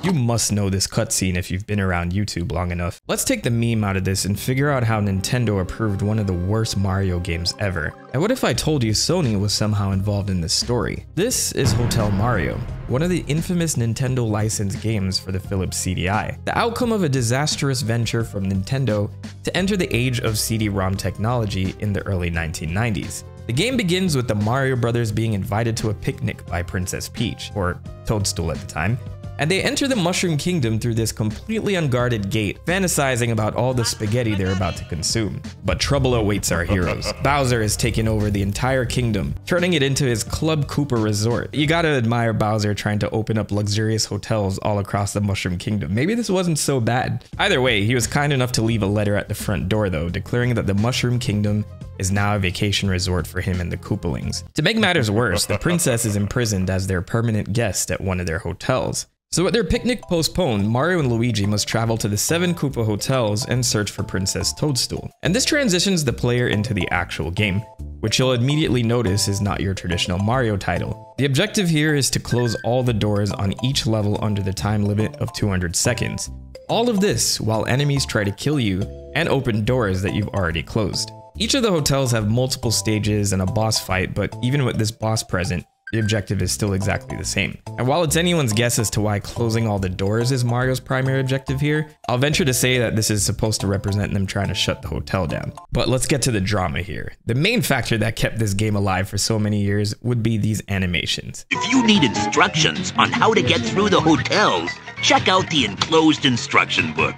You must know this cutscene if you've been around YouTube long enough. Let's take the meme out of this and figure out how Nintendo approved one of the worst Mario games ever. And what if I told you Sony was somehow involved in this story? This is Hotel Mario, one of the infamous Nintendo licensed games for the Philips CDi. The outcome of a disastrous venture from Nintendo to enter the age of CD-ROM technology in the early 1990s. The game begins with the Mario brothers being invited to a picnic by Princess Peach, or Toadstool at the time, and they enter the Mushroom Kingdom through this completely unguarded gate, fantasizing about all the spaghetti they're about to consume. But trouble awaits our heroes. Bowser has taken over the entire kingdom, turning it into his Club Koopa resort. You gotta admire Bowser trying to open up luxurious hotels all across the Mushroom Kingdom. Maybe this wasn't so bad. Either way, he was kind enough to leave a letter at the front door though, declaring that the Mushroom Kingdom is now a vacation resort for him and the Koopalings. To make matters worse, the princess is imprisoned as their permanent guest at one of their hotels. So with their picnic postponed, Mario and Luigi must travel to the 7 Koopa hotels and search for Princess Toadstool. And this transitions the player into the actual game, which you'll immediately notice is not your traditional Mario title. The objective here is to close all the doors on each level under the time limit of 200 seconds. All of this while enemies try to kill you and open doors that you've already closed. Each of the hotels have multiple stages and a boss fight, but even with this boss present, the objective is still exactly the same. And while it's anyone's guess as to why closing all the doors is Mario's primary objective here, I'll venture to say that this is supposed to represent them trying to shut the hotel down. But let's get to the drama here. The main factor that kept this game alive for so many years would be these animations. If you need instructions on how to get through the hotels, check out the enclosed instruction book.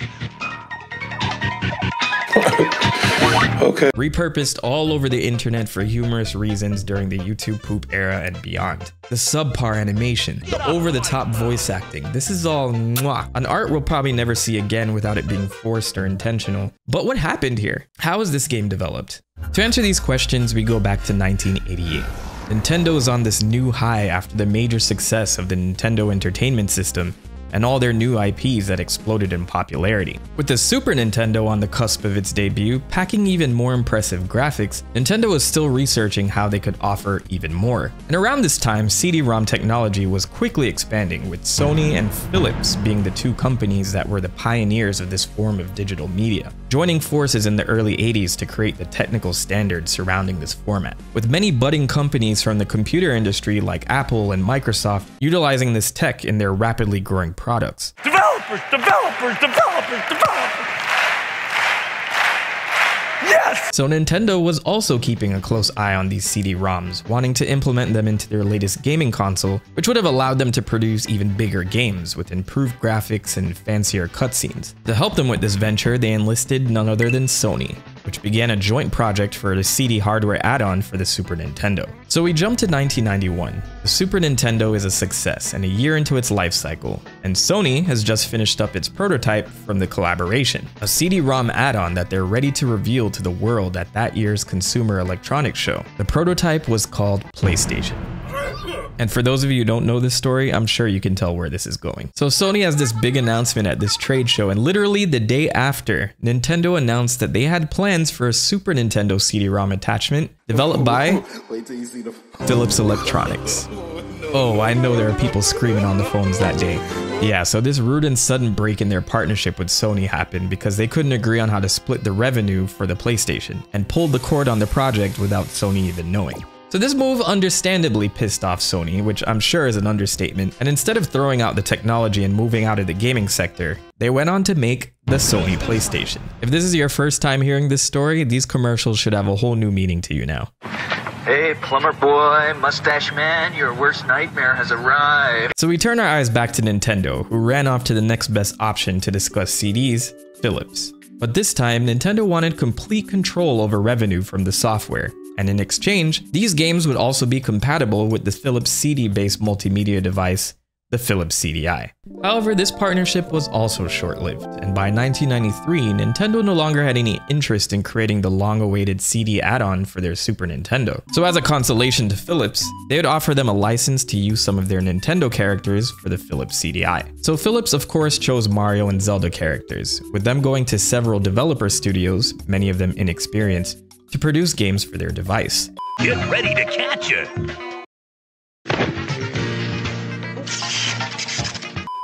Okay. Repurposed all over the internet for humorous reasons during the YouTube poop era and beyond. The subpar animation, the over-the-top voice acting, this is all mwah. An art we'll probably never see again without it being forced or intentional. But what happened here? How was this game developed? To answer these questions, we go back to 1988. Nintendo is on this new high after the major success of the Nintendo Entertainment System and all their new IPs that exploded in popularity. With the Super Nintendo on the cusp of its debut, packing even more impressive graphics, Nintendo was still researching how they could offer even more. And around this time, CD-ROM technology was quickly expanding, with Sony and Philips being the two companies that were the pioneers of this form of digital media, joining forces in the early 80s to create the technical standards surrounding this format. With many budding companies from the computer industry like Apple and Microsoft utilizing this tech in their rapidly growing products. Developers! Yes! So Nintendo was also keeping a close eye on these CD-ROMs, wanting to implement them into their latest gaming console, which would have allowed them to produce even bigger games with improved graphics and fancier cutscenes. To help them with this venture, they enlisted none other than Sony, which began a joint project for the CD hardware add-on for the Super Nintendo. So we jump to 1991. The Super Nintendo is a success and a year into its life cycle, and Sony has just finished up its prototype from the collaboration, a CD-ROM add-on that they're ready to reveal to the world at that year's Consumer Electronics Show. The prototype was called PlayStation. And for those of you who don't know this story, I'm sure you can tell where this is going. So Sony has this big announcement at this trade show, and literally the day after, Nintendo announced that they had plans for a Super Nintendo CD-ROM attachment developed by Philips Electronics. Oh, I know there are people screaming on the phones that day. Yeah, so this rude and sudden break in their partnership with Sony happened because they couldn't agree on how to split the revenue for the PlayStation, and pulled the cord on the project without Sony even knowing. So this move understandably pissed off Sony, which I'm sure is an understatement, and instead of throwing out the technology and moving out of the gaming sector, they went on to make the Sony PlayStation. If this is your first time hearing this story, these commercials should have a whole new meaning to you now. Hey, plumber boy, mustache man, your worst nightmare has arrived. So we turn our eyes back to Nintendo, who ran off to the next best option to discuss CDs, Philips. But this time, Nintendo wanted complete control over revenue from the software, and in exchange, these games would also be compatible with the Philips CD-based multimedia device, the Philips CDi. However, this partnership was also short-lived, and by 1993, Nintendo no longer had any interest in creating the long-awaited CD add-on for their Super Nintendo. So as a consolation to Philips, they would offer them a license to use some of their Nintendo characters for the Philips CDi. So Philips of course chose Mario and Zelda characters, with them going to several developer studios, many of them inexperienced, to produce games for their device. Get ready to catch her.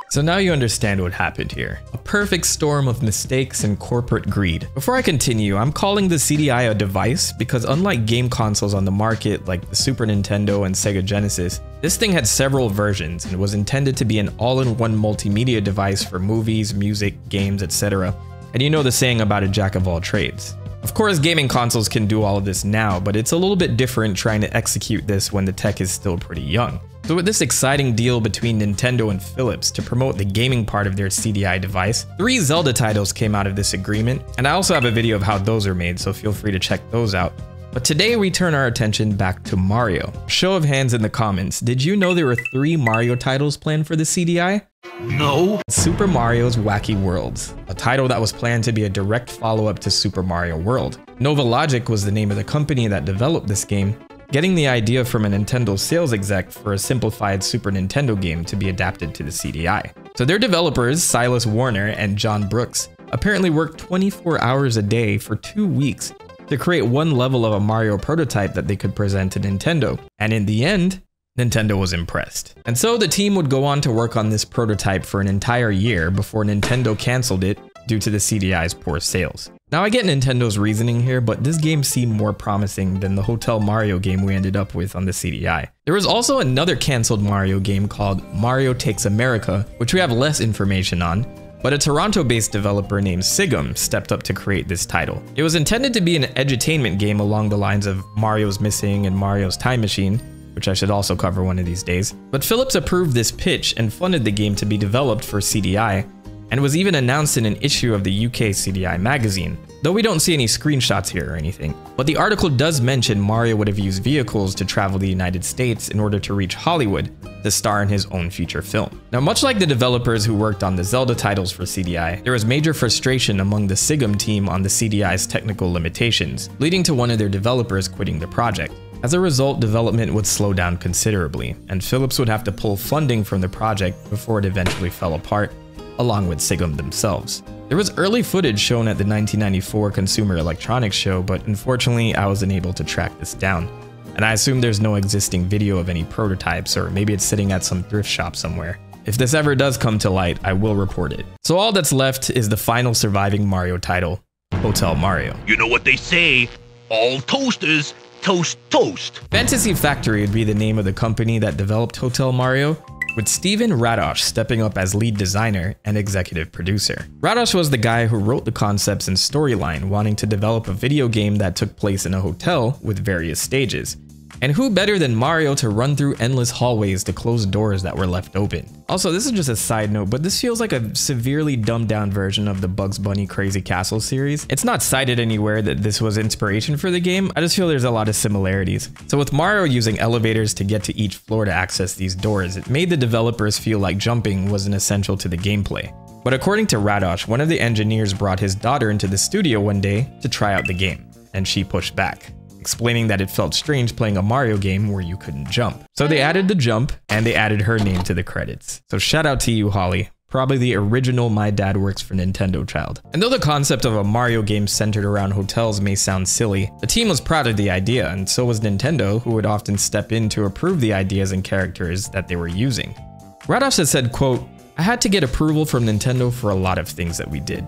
So now you understand what happened here. A perfect storm of mistakes and corporate greed. Before I continue, I'm calling the CDi a device because unlike game consoles on the market like the Super Nintendo and Sega Genesis, this thing had several versions and was intended to be an all-in-one multimedia device for movies, music, games, etc. And you know the saying about a jack of all trades. Of course, gaming consoles can do all of this now, but it's a little bit different trying to execute this when the tech is still pretty young. So with this exciting deal between Nintendo and Philips to promote the gaming part of their CDi device, 3 Zelda titles came out of this agreement, and I also have a video of how those are made, so feel free to check those out. But today we turn our attention back to Mario. Show of hands in the comments, did you know there were 3 Mario titles planned for the CDi? No. Super Mario's Wacky Worlds, a title that was planned to be a direct follow-up to Super Mario World. Nova Logic was the name of the company that developed this game, getting the idea from a Nintendo sales exec for a simplified Super Nintendo game to be adapted to the CDi. So their developers, Silas Warner and John Brooks, apparently worked 24 hours a day for 2 weeks to create one level of a Mario prototype that they could present to Nintendo. And in the end, Nintendo was impressed. And so the team would go on to work on this prototype for an entire year before Nintendo canceled it due to the CDi's poor sales. Now I get Nintendo's reasoning here, but this game seemed more promising than the Hotel Mario game we ended up with on the CDi. There was also another canceled Mario game called Mario Takes America, which we have less information on, but a Toronto-based developer named Sigum stepped up to create this title. It was intended to be an edutainment game along the lines of Mario's Missing and Mario's Time Machine, which I should also cover one of these days. But Philips approved this pitch and funded the game to be developed for CDi, and was even announced in an issue of the UK CDi magazine, though we don't see any screenshots here or anything. But the article does mention Mario would have used vehicles to travel the United States in order to reach Hollywood to star in his own feature film. Now, much like the developers who worked on the Zelda titles for CDi, there was major frustration among the Sigum team on the CDi's technical limitations, leading to one of their developers quitting the project. As a result, development would slow down considerably, and Philips would have to pull funding from the project before it eventually fell apart, along with Sigum themselves. There was early footage shown at the 1994 Consumer Electronics Show, but unfortunately I wasn't able to track this down. And I assume there's no existing video of any prototypes, or maybe it's sitting at some thrift shop somewhere. If this ever does come to light, I will report it. So all that's left is the final surviving Mario title, Hotel Mario. You know what they say, all toasters toast toast. Fantasy Factory would be the name of the company that developed Hotel Mario, with Steven Radosh stepping up as lead designer and executive producer. Radosh was the guy who wrote the concepts and storyline, wanting to develop a video game that took place in a hotel with various stages. And who better than Mario to run through endless hallways to close doors that were left open. Also, this is just a side note, but this feels like a severely dumbed down version of the Bugs Bunny Crazy Castle series. It's not cited anywhere that this was inspiration for the game, I just feel there's a lot of similarities. So with Mario using elevators to get to each floor to access these doors, it made the developers feel like jumping wasn't essential to the gameplay. But according to Radosh, one of the engineers brought his daughter into the studio one day to try out the game, and she pushed back, explaining that it felt strange playing a Mario game where you couldn't jump. So they added the jump, and they added her name to the credits. So shout out to you, Holly. Probably the original My Dad Works for Nintendo child. And though the concept of a Mario game centered around hotels may sound silly, the team was proud of the idea, and so was Nintendo, who would often step in to approve the ideas and characters that they were using. Radosh has said, quote, "I had to get approval from Nintendo for a lot of things that we did.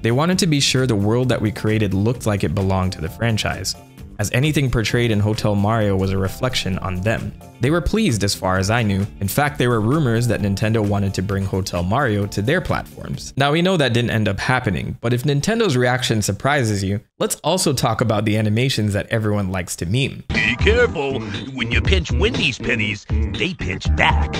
They wanted to be sure the world that we created looked like it belonged to the franchise, as anything portrayed in Hotel Mario was a reflection on them. They were pleased as far as I knew. In fact, there were rumors that Nintendo wanted to bring Hotel Mario to their platforms." Now we know that didn't end up happening, but if Nintendo's reaction surprises you, let's also talk about the animations that everyone likes to meme. Be careful, when you pinch Wendy's pennies, they pinch back.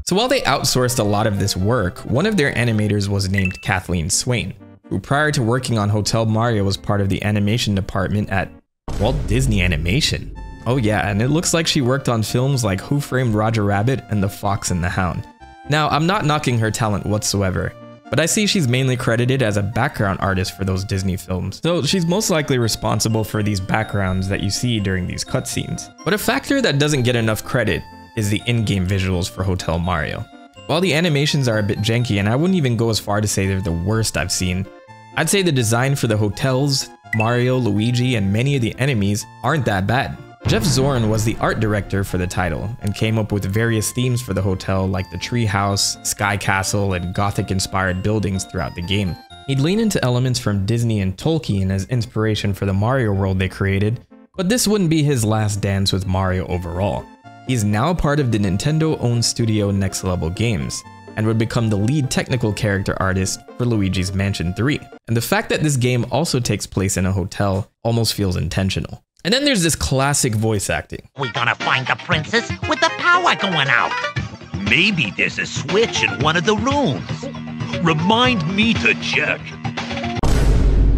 So while they outsourced a lot of this work, one of their animators was named Kathleen Swain, who prior to working on Hotel Mario was part of the animation department at Walt Disney Animation. Oh yeah, and it looks like she worked on films like Who Framed Roger Rabbit and The Fox and the Hound. Now, I'm not knocking her talent whatsoever, but I see she's mainly credited as a background artist for those Disney films, so she's most likely responsible for these backgrounds that you see during these cutscenes. But a factor that doesn't get enough credit is the in-game visuals for Hotel Mario. While the animations are a bit janky, and I wouldn't even go as far to say they're the worst I've seen, I'd say the design for the hotels, Mario, Luigi, and many of the enemies aren't that bad. Jeff Zorn was the art director for the title and came up with various themes for the hotel like the treehouse, sky castle, and gothic-inspired buildings throughout the game. He'd lean into elements from Disney and Tolkien as inspiration for the Mario world they created, but this wouldn't be his last dance with Mario overall. He's now part of the Nintendo-owned studio Next Level Games, and would become the lead technical character artist for Luigi's Mansion 3. And the fact that this game also takes place in a hotel almost feels intentional. And then there's this classic voice acting. We're gonna find the princess with the power going out. Maybe there's a switch in one of the rooms. Remind me to check.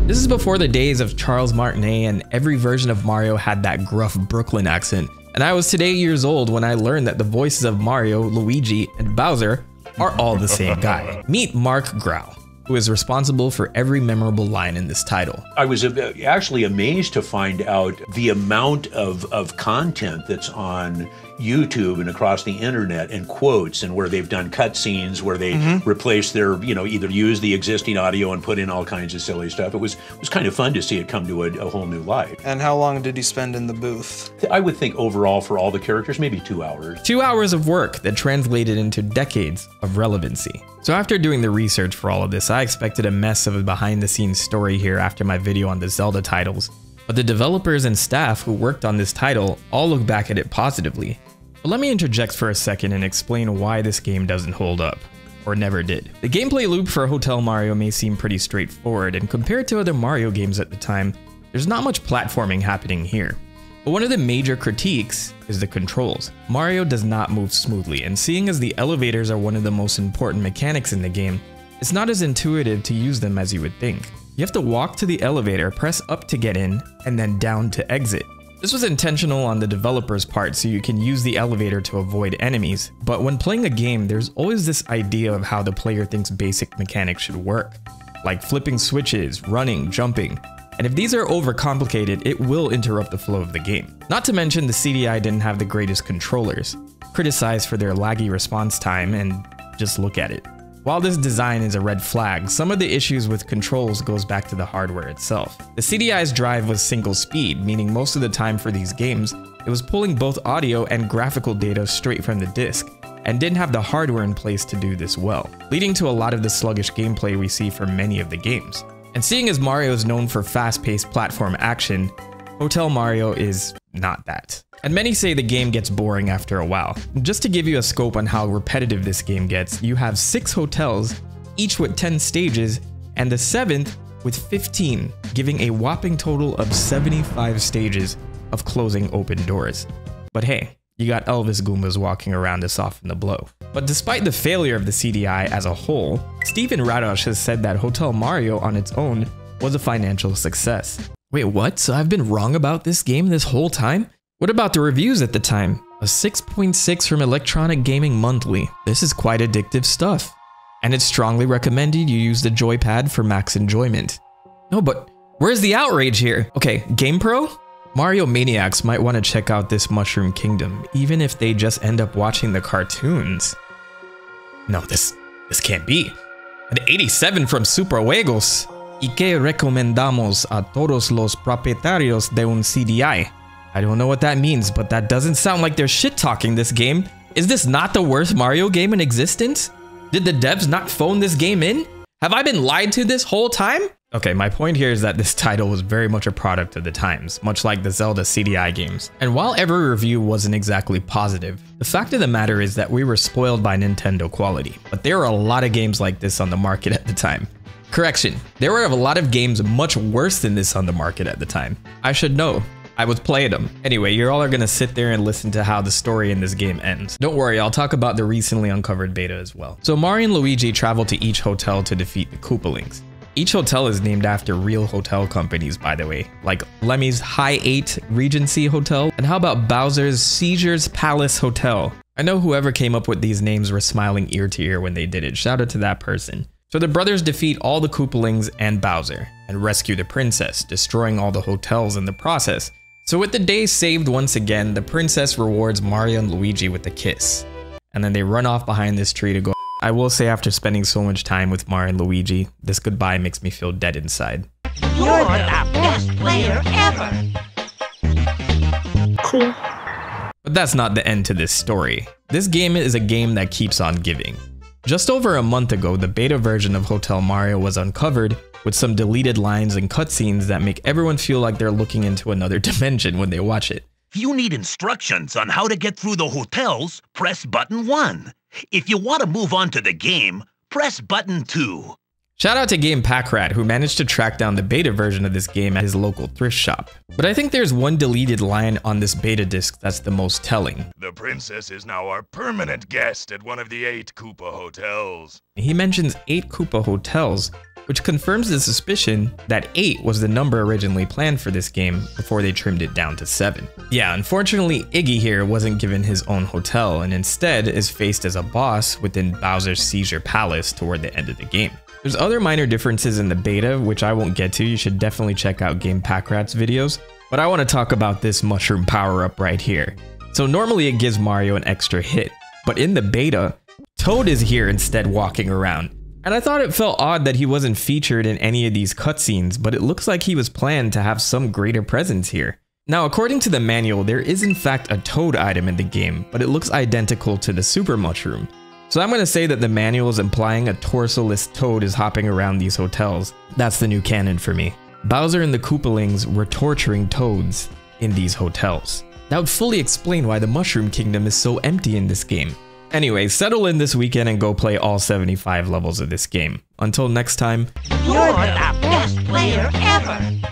This is before the days of Charles Martinet, and every version of Mario had that gruff Brooklyn accent. And I was today years old when I learned that the voices of Mario, Luigi, and Bowser are all the same guy. Meet Mark Grau, who is responsible for every memorable line in this title. I was actually amazed to find out the amount of content that's on YouTube and across the internet, and quotes, and where they've done cutscenes where they replace their, either use the existing audio and put in all kinds of silly stuff. It was kind of fun to see it come to a whole new light. And how long did you spend in the booth? I would think overall for all the characters, maybe 2 hours. 2 hours of work that translated into decades of relevancy. So after doing the research for all of this, I expected a mess of a behind-the-scenes story here after my video on the Zelda titles. But the developers and staff who worked on this title all look back at it positively. But let me interject for a second and explain why this game doesn't hold up, or never did. The gameplay loop for Hotel Mario may seem pretty straightforward, and compared to other Mario games at the time, there's not much platforming happening here. But one of the major critiques is the controls. Mario does not move smoothly, and seeing as the elevators are one of the most important mechanics in the game, it's not as intuitive to use them as you would think. You have to walk to the elevator, press up to get in, and then down to exit. This was intentional on the developer's part so you can use the elevator to avoid enemies, but when playing a game, there's always this idea of how the player thinks basic mechanics should work, like flipping switches, running, jumping. And if these are overcomplicated, it will interrupt the flow of the game. Not to mention the CDi didn't have the greatest controllers, criticized for their laggy response time, and just look at it. While this design is a red flag, some of the issues with controls goes back to the hardware itself. The CDi's drive was single speed, meaning most of the time for these games, it was pulling both audio and graphical data straight from the disc, and didn't have the hardware in place to do this well, leading to a lot of the sluggish gameplay we see for many of the games. And seeing as Mario is known for fast-paced platform action, Hotel Mario is not that. And many say the game gets boring after a while. Just to give you a scope on how repetitive this game gets, you have 6 hotels, each with 10 stages, and the 7th with 15, giving a whopping total of 75 stages of closing open doors. But hey, you got Elvis Goombas walking around to soften the blow. But despite the failure of the CDi as a whole, Stephen Radosh has said that Hotel Mario on its own was a financial success. Wait, what? So I've been wrong about this game this whole time? What about the reviews at the time? A 6.6 from Electronic Gaming Monthly. This is quite addictive stuff. And it's strongly recommended you use the joypad for max enjoyment. No, but where's the outrage here? Okay, GamePro? Mario maniacs might want to check out this Mushroom Kingdom, even if they just end up watching the cartoons. No, this can't be. An 87 from Super Juegos. ¿Y qué recomendamos a todos los propietarios de un CDi? I don't know what that means, but that doesn't sound like they're shit-talking this game. Is this not the worst Mario game in existence? Did the devs not phone this game in? Have I been lied to this whole time? Okay, my point here is that this title was very much a product of the times, much like the Zelda CDi games. And while every review wasn't exactly positive, the fact of the matter is that we were spoiled by Nintendo quality. But there were a lot of games like this on the market at the time. Correction, there were a lot of games much worse than this on the market at the time. I should know. I was playing them. Anyway, you all are gonna sit there and listen to how the story in this game ends. Don't worry, I'll talk about the recently uncovered beta as well. So Mario and Luigi travel to each hotel to defeat the Koopalings. Each hotel is named after real hotel companies, by the way, like Lemmy's High 8 Regency Hotel, and how about Bowser's Seizures Palace Hotel? I know whoever came up with these names were smiling ear to ear when they did it. Shout out to that person. So the brothers defeat all the Koopalings and Bowser, and rescue the princess, destroying all the hotels in the process. So with the day saved once again, the princess rewards Mario and Luigi with a kiss. And then they run off behind this tree to go. I will say after spending so much time with Mario and Luigi, this goodbye makes me feel dead inside. You're the best player ever. Cool. But that's not the end to this story. This game is a game that keeps on giving. Just over a month ago, the beta version of Hotel Mario was uncovered with some deleted lines and cutscenes that make everyone feel like they're looking into another dimension when they watch it. If you need instructions on how to get through the hotels, press button 1. If you want to move on to the game, press button 2. Shout out to Game Packrat, who managed to track down the beta version of this game at his local thrift shop. But I think there's one deleted line on this beta disc that's the most telling. The princess is now our permanent guest at one of the 8 Koopa hotels. He mentions 8 Koopa hotels, which confirms the suspicion that 8 was the number originally planned for this game before they trimmed it down to 7. Yeah, unfortunately, Iggy here wasn't given his own hotel and instead is faced as a boss within Bowser's Seizure Palace toward the end of the game. There's other minor differences in the beta, which I won't get to. You should definitely check out Game Packrat's videos, but I want to talk about this mushroom power-up right here. So normally it gives Mario an extra hit, but in the beta, Toad is here instead walking around. And I thought it felt odd that he wasn't featured in any of these cutscenes, but it looks like he was planned to have some greater presence here. Now, according to the manual, there is in fact a Toad item in the game, but it looks identical to the Super Mushroom. So I'm going to say that the manual is implying a torso-less Toad is hopping around these hotels. That's the new canon for me. Bowser and the Koopalings were torturing Toads in these hotels. That would fully explain why the Mushroom Kingdom is so empty in this game. Anyway, settle in this weekend and go play all 75 levels of this game. Until next time, You're the best player ever.